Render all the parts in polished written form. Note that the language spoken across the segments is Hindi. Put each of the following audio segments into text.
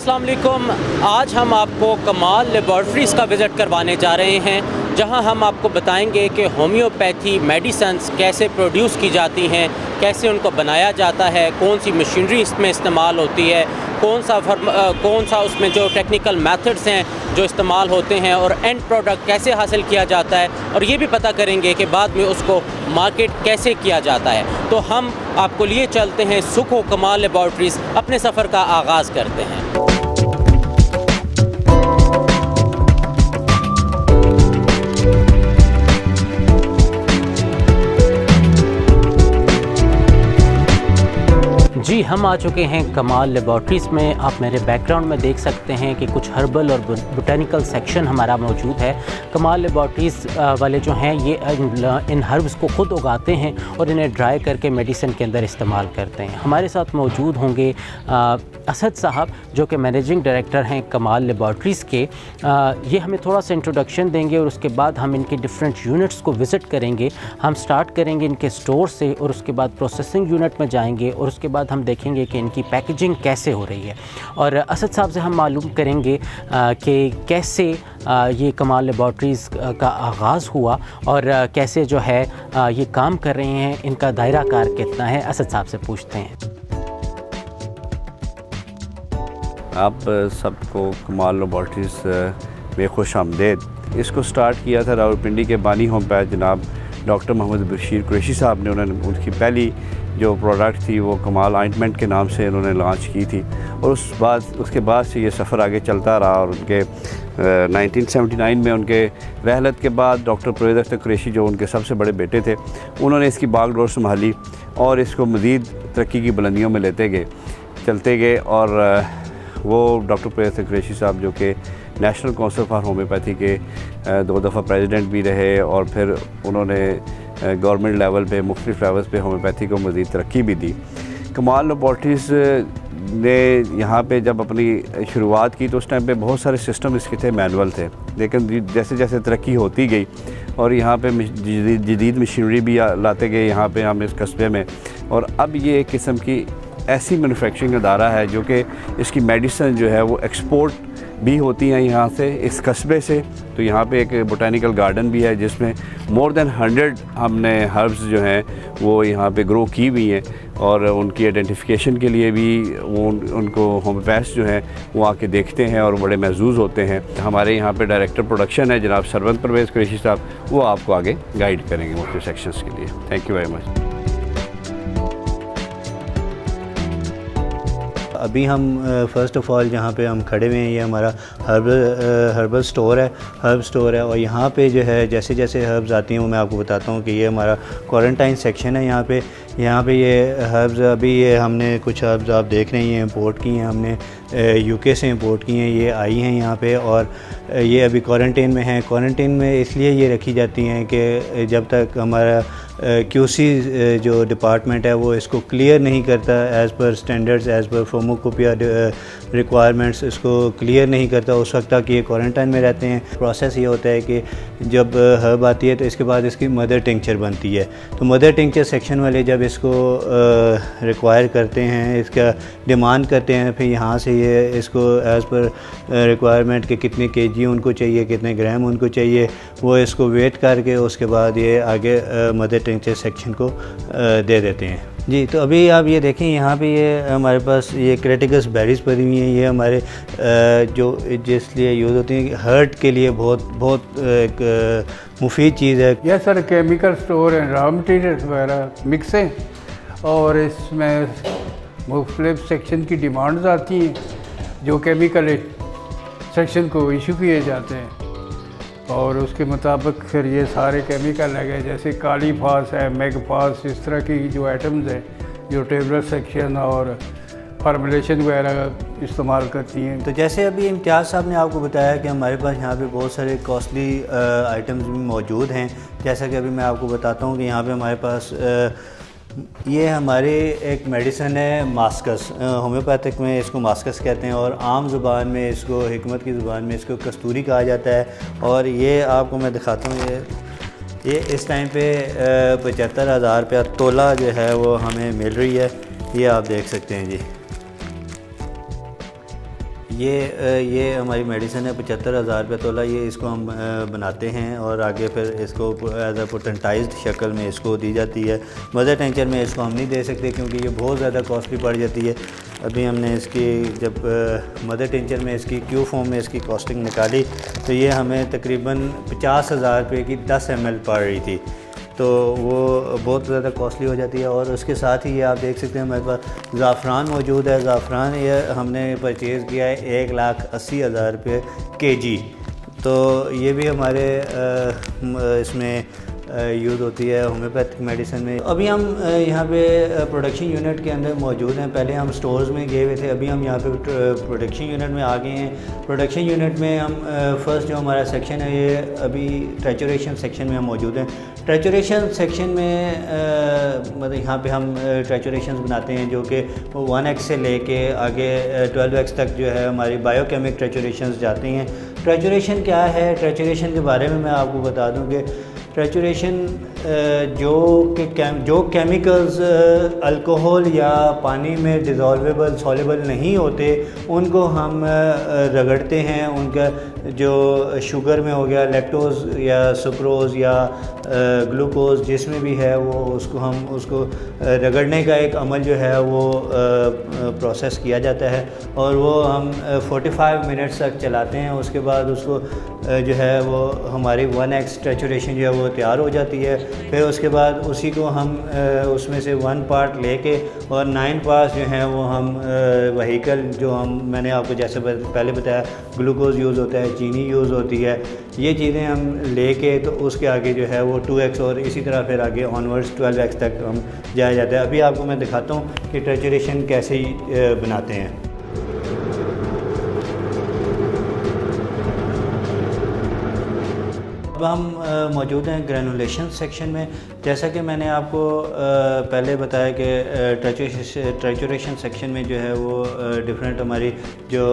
अस्सलाम वालेकुम। आज हम आपको कमाल लेबॉर्ट्रीज़ का विज़िट करवाने जा रहे हैं, जहां हम आपको बताएंगे कि होम्योपैथी मेडिसिन्स कैसे प्रोड्यूस की जाती हैं, कैसे उनको बनाया जाता है, कौन सी मशीनरी इसमें इस्तेमाल होती है, कौन सा उसमें जो टेक्निकल मेथड्स हैं जो इस्तेमाल होते हैं, और एंड प्रोडक्ट कैसे हासिल किया जाता है, और ये भी पता करेंगे कि बाद में उसको मार्केट कैसे किया जाता है। तो हम आपको लिए चलते हैं सुखो कमाल लेबॉर्ट्रीज़, अपने सफ़र का आगाज़ करते हैं। जी, हम आ चुके हैं कमाल लेबॉर्ट्रीज़ में। आप मेरे बैकग्राउंड में देख सकते हैं कि कुछ हर्बल और बोटेनिकल सेक्शन हमारा मौजूद है। कमाल लेबॉर्ट्रीज़ वाले जो हैं ये इन हर्ब्स को ख़ुद उगाते हैं और इन्हें ड्राई करके मेडिसिन के अंदर इस्तेमाल करते हैं। हमारे साथ मौजूद होंगे असद साहब, जो कि मैनेजिंग डायरेक्टर हैं कमाल लेबॉर्ट्रीज़ के। ये हमें थोड़ा सा इंट्रोडक्शन देंगे और उसके बाद हम इनके डिफरेंट यूनिट्स को विज़िट करेंगे। हम स्टार्ट करेंगे इनके स्टोर से और उसके बाद प्रोसेसिंग यूनिट में जाएंगे और उसके बाद हम देखेंगे कि इनकी पैकेजिंग कैसे हो रही है। और असद साहब से हम मालूम करेंगे कि कैसे ये कमाल लेबॉर्ट्रीज़ का आगाज़ हुआ और कैसे जो है ये काम कर रहे हैं, इनका दायरा कार कितना है। असद साहब से पूछते हैं। आप सबको कमाल लेबॉर्ट्रीज़ में खुश आमदेद। इसको स्टार्ट किया था रावलपिंडी के बानी होम्योपैथ जनाब डॉक्टर मोहम्मद बशीर कुरैशी साहब ने। उन्होंने उनकी पहली जो प्रोडक्ट थी वो कमाल ऑइंटमेंट के नाम से उन्होंने लॉन्च की थी, और उसके बाद से ये सफ़र आगे चलता रहा। और उनके 1979 में उनके रहलत के बाद डॉक्टर परवेज़ अख्तर कुरैशी, जो उनके सबसे बड़े बेटे थे, उन्होंने इसकी बागडोर संभाली और इसको मज़ीद तरक्की की बुलंदियों में चलते गए। और वो डॉक्टर परवेज़ अख्तर कुरैशी साहब, जो कि नेशनल काउंसिल फॉर होम्योपैथी के 2 दफ़ा प्रेसिडेंट भी रहे, और फिर उन्होंने गवर्नमेंट लेवल पे मुख्तलिफ लेवल्स पे होम्योपैथी को मज़ीद तरक्की भी दी। कमाल लेबॉर्ट्रीज़ ने यहाँ पे जब अपनी शुरुआत की तो उस टाइम पे बहुत सारे सिस्टम इसके थे, मैनुअल थे, लेकिन जैसे जैसे तरक्की होती गई और यहाँ पे जदीद मशीनरी भी लाते गए यहाँ पे हम इस कस्बे में। और अब ये एक किस्म की ऐसी मैन्युफैक्चरिंग अदारा है जो कि इसकी मेडिसिन जो है वो एक्सपोर्ट भी होती हैं यहाँ से, इस कस्बे से। तो यहाँ पे एक बोटेनिकल गार्डन भी है जिसमें मोर देन 100 हमने हर्ब्स जो हैं वो यहाँ पे ग्रो की हुई हैं, और उनकी आइडेंटिफिकेशन के लिए भी उनको होम्योपैथ्स जो हैं वो आके देखते हैं और बड़े महजूज़ होते हैं। हमारे यहाँ पे डायरेक्टर प्रोडक्शन है जनाब सरवंत परवेज़ कुरैशी साहब, वो आपको आगे गाइड करेंगे मुख्तलिफ सेक्शंस के लिए। Thank you very much. अभी हम फ़र्स्ट ऑफ़ ऑल जहाँ पे हम खड़े हुए हैं ये हमारा हर्बल स्टोर है। और यहाँ पे जो है जैसे जैसे हर्ब्स आती हैं वो मैं आपको बताता हूँ कि ये हमारा क्वारंटाइन सेक्शन है। यहाँ पे ये हर्ब्स, अभी ये हमने कुछ हर्ब्स आप देख रहे हैं इंपोर्ट की हैं, हमने यूके से इंपोर्ट की हैं, ये आई हैं यहाँ पे, और ये अभी क्वारंटाइन में हैं। क्वारंटाइन में इसलिए ये रखी जाती हैं कि जब तक हमारा QC जो डिपार्टमेंट है वो इसको क्लियर नहीं करता as per standards, as per pharmacopoeia requirements, इसको क्लियर नहीं करता, उस वक्त तक ये क्वारंटाइन में रहते हैं। प्रोसेस ये होता है कि जब हर्ब आती है तो इसके बाद इसकी मदर टिंक्चर बनती है। तो मदर टिंक्चर सेक्शन वाले जब इसको रिक्वायर करते हैं, इसका डिमांड करते हैं, फिर यहाँ से ये इसको एज़ पर रिक्वायरमेंट के कितने kg उनको चाहिए, कितने ग्राम उनको चाहिए, वो इसको वेट करके उसके बाद ये आगे मदर टिंक्चर सेक्शन को दे देते हैं। जी, तो अभी आप ये देखें यहाँ पे ये हमारे पास ये क्रेटिकस बेरीज़ पड़ी हुई हैं। ये हमारे जो जिसलिए यूज़ होती हैं, हार्ट के लिए बहुत एक मुफीद चीज़ है। यस सर, केमिकल स्टोर है, रॉ मटीरियल्स वगैरह मिक्स हैं, और इसमें मुख्तलिफ सेक्शन की डिमांड्स आती हैं जो केमिकल सेक्शन को इशू किए जाते हैं, और उसके मुताबिक फिर ये सारे केमिकल लगे, जैसे काली फास है, मैगफास, इस तरह की जो आइटम्स हैं जो टेबलेट सेक्शन और फार्मुलेशन वगैरह इस्तेमाल करती हैं। तो जैसे अभी इम्तियाज़ साहब ने आपको बताया कि हमारे पास यहाँ पे बहुत सारे कॉस्टली आइटम्स भी मौजूद हैं। जैसा कि अभी मैं आपको बताता हूँ कि यहाँ पे हमारे पास ये हमारे एक मेडिसिन है मास्कस, होम्योपैथिक में इसको मास्कस कहते हैं, और आम ज़ुबान में इसको, हिकमत की ज़ुबान में इसको कस्तूरी कहा जाता है। और ये आपको मैं दिखाता हूँ, ये इस टाइम पे 75,000 रुपया तोला जो है वो हमें मिल रही है। ये आप देख सकते हैं जी, ये हमारी मेडिसिन है 75,000 रुपये तोला। ये इसको हम बनाते हैं और आगे फिर इसको एज अ पोटेंटाइज्ड शक्ल में इसको दी जाती है। मदर टिंचर में इसको हम नहीं दे सकते क्योंकि ये बहुत ज़्यादा कॉस्टली पड़ जाती है। अभी हमने इसकी जब मदर टिंचर में इसकी क्यू फॉर्म में इसकी कॉस्टिंग निकाली तो ये हमें तकरीबन 50,000 रुपये की 10 ml पड़ रही थी, तो वो बहुत ज़्यादा कॉस्टली हो जाती है। और उसके साथ ही ये आप देख सकते हैं हमारे पास ज़ाफ़रान मौजूद है। ज़ाफ़रान ये हमने परचेज़ किया है 1,80,000 रुपये kg। तो ये भी हमारे इसमें यूज़ होती है होम्योपैथिक मेडिसिन में। अभी हम यहाँ पे प्रोडक्शन यूनिट के अंदर मौजूद हैं। पहले हम स्टोर्स में गए हुए थे, अभी हम यहाँ पे प्रोडक्शन यूनिट में आ गए हैं। प्रोडक्शन यूनिट में हम फर्स्ट जो हमारा सेक्शन है ये अभी ट्रैचुरेशन सेक्शन में हम मौजूद हैं। ट्रैचुरेशन सेक्शन में मतलब यहाँ पे हम ट्रैचुरेशन बनाते हैं जो कि 1x से लेके आगे 12x तक जो है हमारी बायोकेमिक ट्रैचुरेशन जाती हैं। ट्रैचुरेशन क्या है, ट्रैचुरेशन के बारे में मैं आपको बता दूँ कि ट्रैचुरेशन जो केमिकल्स अल्कोहल या पानी में डिज़ोल्वेबल सॉल्युबल नहीं होते उनको हम रगड़ते हैं। उनका जो शुगर में हो गया लैक्टोज या सुक्रोज़ या ग्लूकोज जिसमें भी है वो उसको रगड़ने का एक अमल जो है वो प्रोसेस किया जाता है और वो हम 45 मिनट्स तक चलाते हैं। उसके बाद उसको जो है वो हमारी 1x ट्रैचुरेशन जो है वो तैयार हो जाती है। फिर उसके बाद उसी को हम उसमें से 1 पार्ट लेके और 9 पार्ट्स जो हैं वो हम वहीकल जो मैंने आपको जैसे पहले बताया ग्लूकोज यूज़ होता है, चीनी यूज़ होती है, ये चीज़ें हम लेके तो उसके आगे जो है वो 2x और इसी तरह फिर आगे ऑनवर्ड्स 12x तक हम जाया जाता है। अभी आपको मैं दिखाता हूँ कि ट्रैचुरेशन कैसे बनाते हैं। अब हम मौजूद हैं ग्रेनुलेशन सेक्शन में। जैसा कि मैंने आपको पहले बताया कि ट्रैचुरेशन सेक्शन में जो है वो डिफरेंट हमारी जो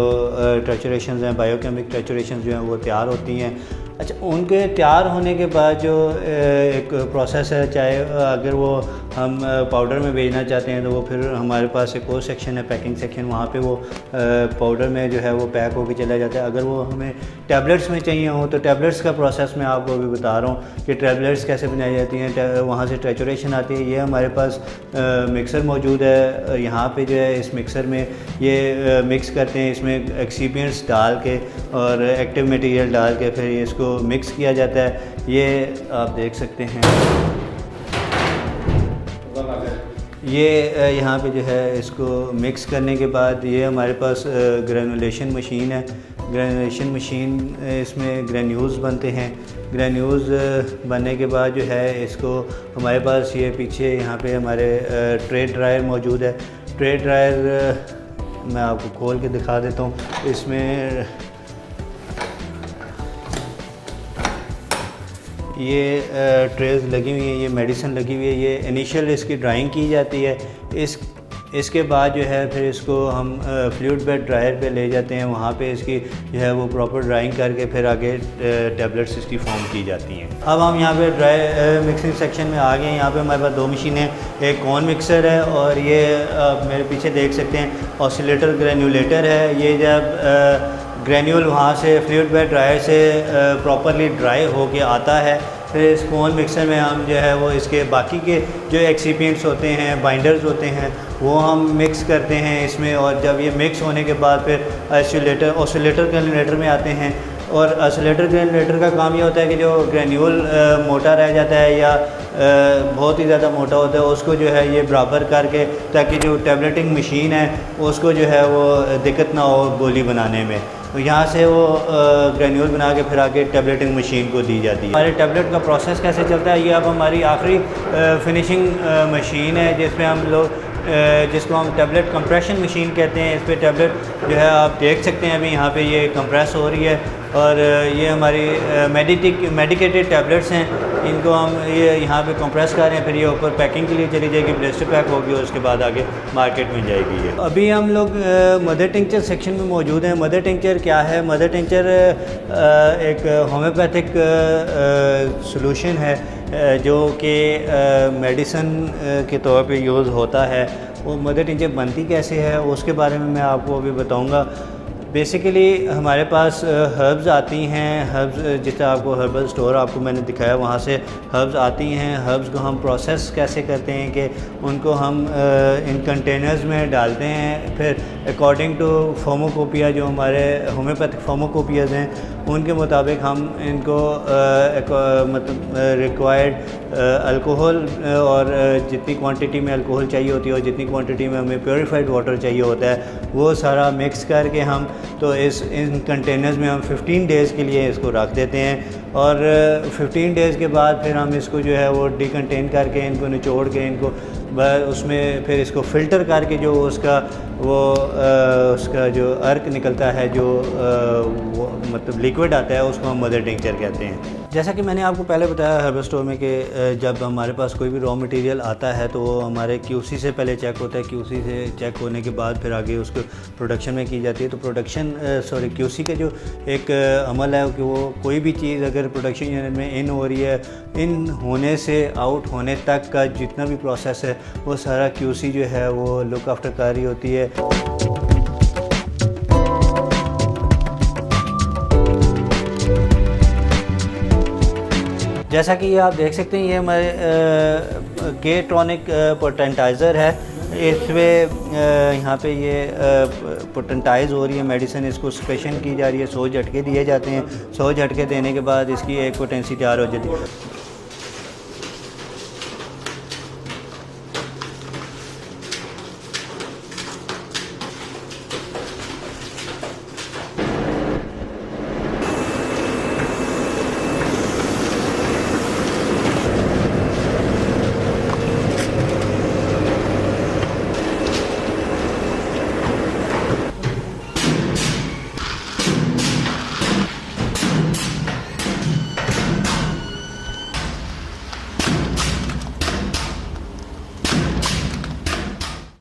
ट्रैचुरेशन हैं बायोकेमिक ट्रैचुरेशन जो हैं वो तैयार होती हैं। अच्छा, उनके तैयार होने के बाद जो एक प्रोसेस है, चाहे अगर वो हम पाउडर में भेजना चाहते हैं तो वो फिर हमारे पास एक और सेक्शन है पैकिंग सेक्शन, वहाँ पे वो पाउडर में जो है वो पैक होकर चला जाता है। अगर वो हमें टैबलेट्स में चाहिए हो तो टैबलेट्स का प्रोसेस मैं आपको अभी बता रहा हूँ कि टैबलेट्स कैसे बनाई जाती हैं। वहाँ से ट्रैचुरेशन आती है। ये हमारे पास मिक्सर मौजूद है। यहाँ पे जो है इस मिक्सर में ये मिक्स करते हैं, इसमें एक्सीपिएंट्स डाल के और एक्टिव मटेरियल डाल के फिर इसको मिक्स किया जाता है। ये आप देख सकते हैं, ये यहाँ पे जो है इसको मिक्स करने के बाद ये हमारे पास ग्रेनुलेशन मशीन है। ग्रेनुलेशन मशीन इसमें ग्रेन्यूल्स बनते हैं। ग्रेन्यूल्स बनने के बाद जो है इसको हमारे पास ये पीछे यहाँ पे हमारे ट्रे ड्रायर मौजूद है। ट्रे ड्रायर मैं आपको खोल के दिखा देता हूँ। इसमें ये ट्रेज लगी हुई है, ये मेडिसिन लगी हुई है। ये इनिशियल इसकी ड्राइंग की जाती है। इसके बाद जो है फिर इसको हम फ्लूइड बेड ड्रायर पे ले जाते हैं। वहाँ पे इसकी जो है वो प्रॉपर ड्राइंग करके फिर आगे टैबलेट्स इसकी फॉर्म की जाती हैं। अब हम यहाँ पे ड्राई मिक्सिंग सेक्शन में आ गए हैं। यहाँ पे हमारे पास 2 मशीनें, एक कॉर्न मिक्सर है और ये आप मेरे पीछे देख सकते हैं ऑसिलेटर ग्रेन्यूलेटर है। ये जब ग्रेन्यूल वहाँ से फ्लूइड बेड ड्रायर से प्रॉपरली ड्राई होके आता है फिर इस कॉर्न मिक्सर में हम जो है वो इसके बाकी के जो एक्सीपिएंट्स होते हैं, बाइंडर्स होते हैं, वो हम मिक्स करते हैं इसमें। और जब ये मिक्स होने के बाद फिर ऑसिलेटर ग्रेन्यूलेटर में आते हैं। और ऑसिलेटर ग्रेन्यूलेटर का काम ये होता है कि जो ग्रेन्यूल मोटा रह जाता है या बहुत ही ज़्यादा मोटा होता है उसको जो है ये बराबर करके, ताकि जो टैबलेटिंग मशीन है उसको जो है वो दिक्कत ना हो गोली बनाने में। तो यहाँ से वो ग्रेन्यूल बना के फिर आगे टैबलेटिंग मशीन को दी जाती है। हमारे टैबलेट का प्रोसेस कैसे चलता है, ये अब हमारी आखिरी फिनिशिंग मशीन है जिसमें हम लोग जिसको हम टैबलेट कंप्रेशन मशीन कहते हैं। इस पर टैबलेट जो है आप देख सकते हैं अभी यहाँ पे ये कंप्रेस हो रही है। और ये हमारी मेडिकेटेड टैबलेट्स हैं, इनको हम ये यहाँ पे कंप्रेस कर रहे हैं। फिर ये ऊपर पैकिंग के लिए चली जाएगी, ब्लिस्टर पैक होगी और उसके बाद आगे मार्केट में जाएगी। ये अभी हम लोग मदर टिंचर सेक्शन में मौजूद हैं। मदर टिंचर क्या है? मदर टिंचर एक होम्योपैथिक सॉल्यूशन है जो कि मेडिसन के तौर पे यूज़ होता है। वो मदर टिंचर बनती कैसे है उसके बारे में मैं आपको अभी बताऊंगा। बेसिकली हमारे पास हर्ब्स आती हैं, हर्ब्स जिस तरह आपको हर्बल स्टोर आपको मैंने दिखाया वहाँ से हर्ब्स आती हैं। हर्ब्स को हम प्रोसेस कैसे करते हैं कि उनको हम इन कंटेनर्स में डालते हैं, फिर अकॉर्डिंग टू फार्माकोपिया जो हमारे होम्योपैथिक फार्माकोपियाज हैं उनके मुताबिक हम इनको मतलब रिक्वायर्ड अल्कोहल और जितनी क्वांटिटी में अल्कोहल चाहिए होती है और जितनी क्वांटिटी में हमें प्योरीफाइड वाटर चाहिए होता है वो सारा मिक्स करके हम तो इन कंटेनर्स में हम 15 डेज़ के लिए इसको रख देते हैं और 15 डेज़ के बाद फिर हम इसको जो है वो डिकंटेन करके इनको निचोड़ के इनको उसमें फिर इसको फ़िल्टर करके जो उसका जो अर्क निकलता है जो वो मतलब लिक्विड आता है उसको हम मदर टिंचर कहते हैं। जैसा कि मैंने आपको पहले बताया हर्बल स्टोर में कि जब हमारे पास कोई भी रॉ मटेरियल आता है तो वो हमारे QC से पहले चेक होता है, QC से चेक होने के बाद फिर आगे उसको प्रोडक्शन में की जाती है। तो QC का जो एक अमल है कि वो कोई भी चीज़ अगर प्रोडक्शन यूनिट में इन हो रही है, इन होने से आउट होने तक का जितना भी प्रोसेस है वो सारा QC जो है वो लुक आफ्टर कर रही होती है। जैसा कि ये आप देख सकते हैं ये हमारे के-टॉनिक पोटेंटाइज़र है। इसमें यहाँ पे ये पोटेंटाइज हो रही है मेडिसिन, इसको स्पेशन की जा रही है, 100 झटके दिए जाते हैं। 100 झटके देने के बाद इसकी एक पोटेंसी तैयार हो जाती है।